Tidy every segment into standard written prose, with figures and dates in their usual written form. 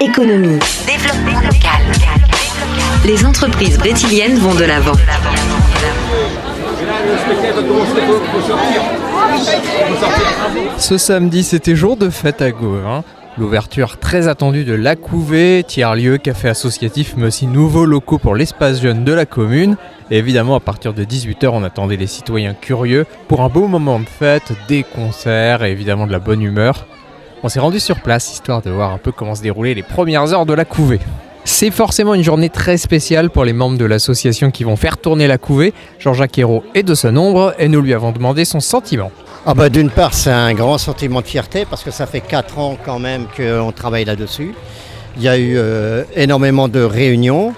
économie, développement local. Les entreprises brétiliennes vont de l'avant. Ce samedi, c'était jour de fête à Gauvin. L'ouverture très attendue de La Couvée, tiers-lieu, café associatif, mais aussi nouveaux locaux pour l'espace jeune de la commune. Et évidemment, à partir de 18h, on attendait les citoyens curieux pour un beau moment de fête, des concerts et évidemment de la bonne humeur. On s'est rendu sur place, histoire de voir un peu comment se déroulaient les premières heures de La Couvée. C'est forcément une journée très spéciale pour les membres de l'association qui vont faire tourner La Couvée. Jean-Jacques Hérault est de ce nombre et nous lui avons demandé son sentiment. D'une part, c'est un grand sentiment de fierté parce que ça fait 4 ans quand même qu'on travaille là-dessus. Il y a eu énormément de réunions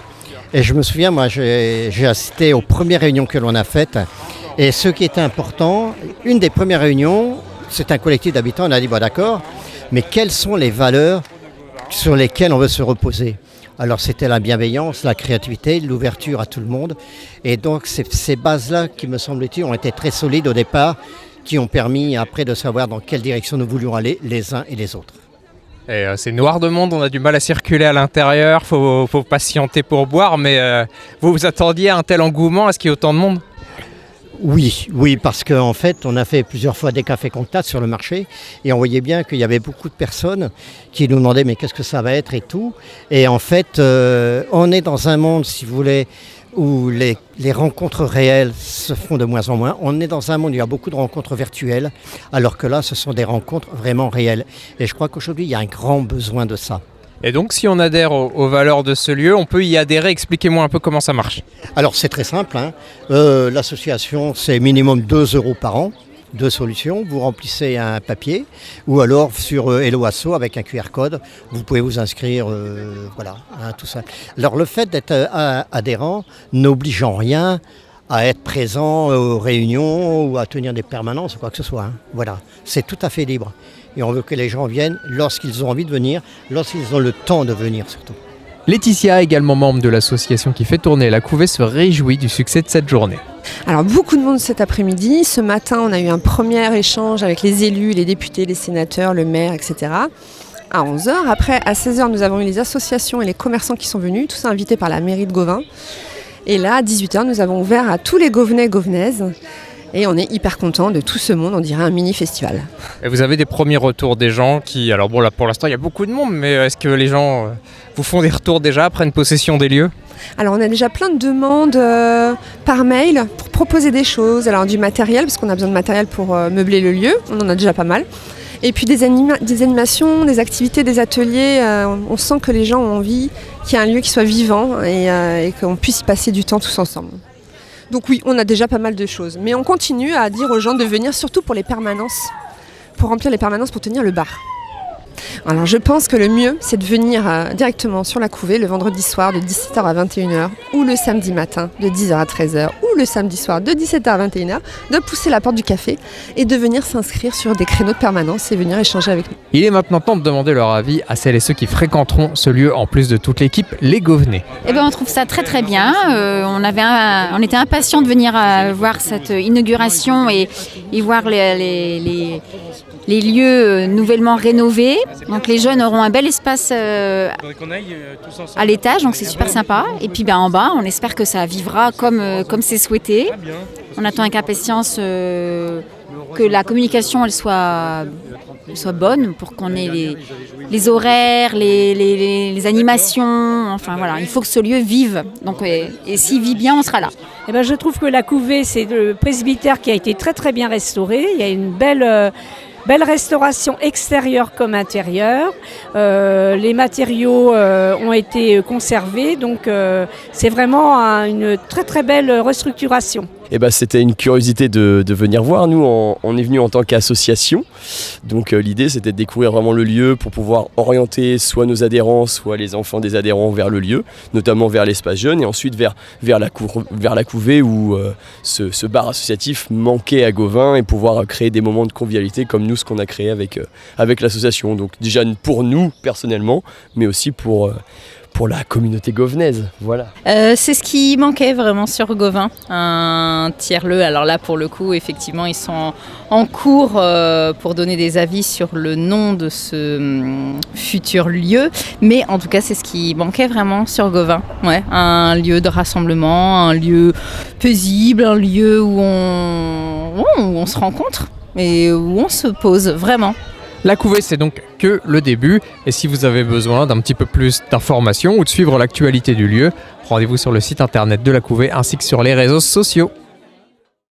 et je me souviens, moi j'ai assisté aux premières réunions que l'on a faites et ce qui était important, une des premières réunions, c'est un collectif d'habitants, on a dit d'accord, mais quelles sont les valeurs sur lesquelles on veut se reposer ? Alors c'était la bienveillance, la créativité, l'ouverture à tout le monde et donc ces bases-là qui me semble-t-il ont été très solides au départ, qui ont permis après de savoir dans quelle direction nous voulions aller les uns et les autres. Et c'est noir de monde, on a du mal à circuler à l'intérieur, faut patienter pour boire, mais vous vous attendiez à un tel engouement, à ce qu'il y ait autant de monde ? Oui, parce qu'en fait, on a fait plusieurs fois des cafés contacts sur le marché et on voyait bien qu'il y avait beaucoup de personnes qui nous demandaient mais qu'est-ce que ça va être et tout. Et en fait, on est dans un monde, si vous voulez, où les rencontres réelles se font de moins en moins. On est dans un monde où il y a beaucoup de rencontres virtuelles, alors que là, ce sont des rencontres vraiment réelles. Et je crois qu'aujourd'hui, il y a un grand besoin de ça. Et donc, si on adhère aux valeurs de ce lieu, on peut y adhérer. Expliquez-moi un peu comment ça marche. Alors, c'est très simple. L'association, c'est minimum 2 € par an. 2 solutions, vous remplissez un papier ou alors sur Hello Asso avec un QR code, vous pouvez vous inscrire, tout ça. Alors le fait d'être adhérent n'oblige en rien à être présent aux réunions ou à tenir des permanences ou quoi que ce soit. Voilà, c'est tout à fait libre. Et on veut que les gens viennent lorsqu'ils ont envie de venir, lorsqu'ils ont le temps de venir surtout. Laetitia, également membre de l'association qui fait tourner La Couvée, se réjouit du succès de cette journée. Alors beaucoup de monde cet après-midi. Ce matin, on a eu un premier échange avec les élus, les députés, les sénateurs, le maire, etc. À 11h. Après, à 16h, nous avons eu les associations et les commerçants qui sont venus, tous invités par la mairie de Gauvin. Et là, à 18h, nous avons ouvert à tous les Gauvenais et Gauvenaises. Et on est hyper contents de tout ce monde, on dirait un mini-festival. Et vous avez des premiers retours des gens qui... Alors bon, là pour l'instant, il y a beaucoup de monde, mais est-ce que les gens vous font des retours déjà, prennent possession des lieux ? Alors on a déjà plein de demandes par mail pour proposer des choses. Alors du matériel, parce qu'on a besoin de matériel pour meubler le lieu, on en a déjà pas mal. Et puis des animations, des activités, des ateliers. On sent que les gens ont envie qu'il y ait un lieu qui soit vivant et qu'on puisse y passer du temps tous ensemble. Donc oui, on a déjà pas mal de choses. Mais on continue à dire aux gens de venir, surtout pour les permanences, pour remplir les permanences, pour tenir le bar. Alors je pense que le mieux, c'est de venir directement sur La Couvée le vendredi soir de 17h à 21h ou le samedi matin de 10h à 13h ou le samedi soir de 17h à 21h, de pousser la porte du café et de venir s'inscrire sur des créneaux de permanence et venir échanger avec nous. Il est maintenant temps de demander leur avis à celles et ceux qui fréquenteront ce lieu en plus de toute l'équipe, les Gauvenais. On trouve ça très très bien. On était impatients de venir voir cette inauguration et voir les lieux nouvellement rénovés. Donc les jeunes auront un bel espace à l'étage, donc c'est super sympa. Et puis en bas, on espère que ça vivra comme c'est souhaité. On attend avec impatience que la communication elle soit bonne pour qu'on ait les horaires, les animations. Enfin voilà, il faut que ce lieu vive. Donc, et s'il vit bien, on sera là. Je trouve que La Couvée, c'est le presbytère qui a été très très bien restauré. Il y a une belle restauration extérieure comme intérieure. Les matériaux ont été conservés, donc c'est vraiment une très très belle restructuration. C'était une curiosité de venir voir. Nous, on est venus en tant qu'association. Donc l'idée, c'était de découvrir vraiment le lieu pour pouvoir orienter soit nos adhérents, soit les enfants des adhérents vers le lieu, notamment vers l'espace jeune, et ensuite vers la Couvée où ce bar associatif manquait à Gauvin et pouvoir créer des moments de convivialité comme nous, ce qu'on a créé avec l'association. Donc déjà pour nous, personnellement, mais aussi pour pour la communauté gauvenaise. Voilà. C'est ce qui manquait vraiment sur Gauvin, un tiers-lieu. Alors là, pour le coup, effectivement, ils sont en cours pour donner des avis sur le nom de ce futur lieu. Mais en tout cas, c'est ce qui manquait vraiment sur Gauvin. Ouais, un lieu de rassemblement, un lieu paisible, un lieu où on se rencontre et où on se pose vraiment. La couvée, c'est donc que le début. Et si vous avez besoin d'un petit peu plus d'informations ou de suivre l'actualité du lieu, rendez-vous sur le site internet de la couvée ainsi que sur les réseaux sociaux.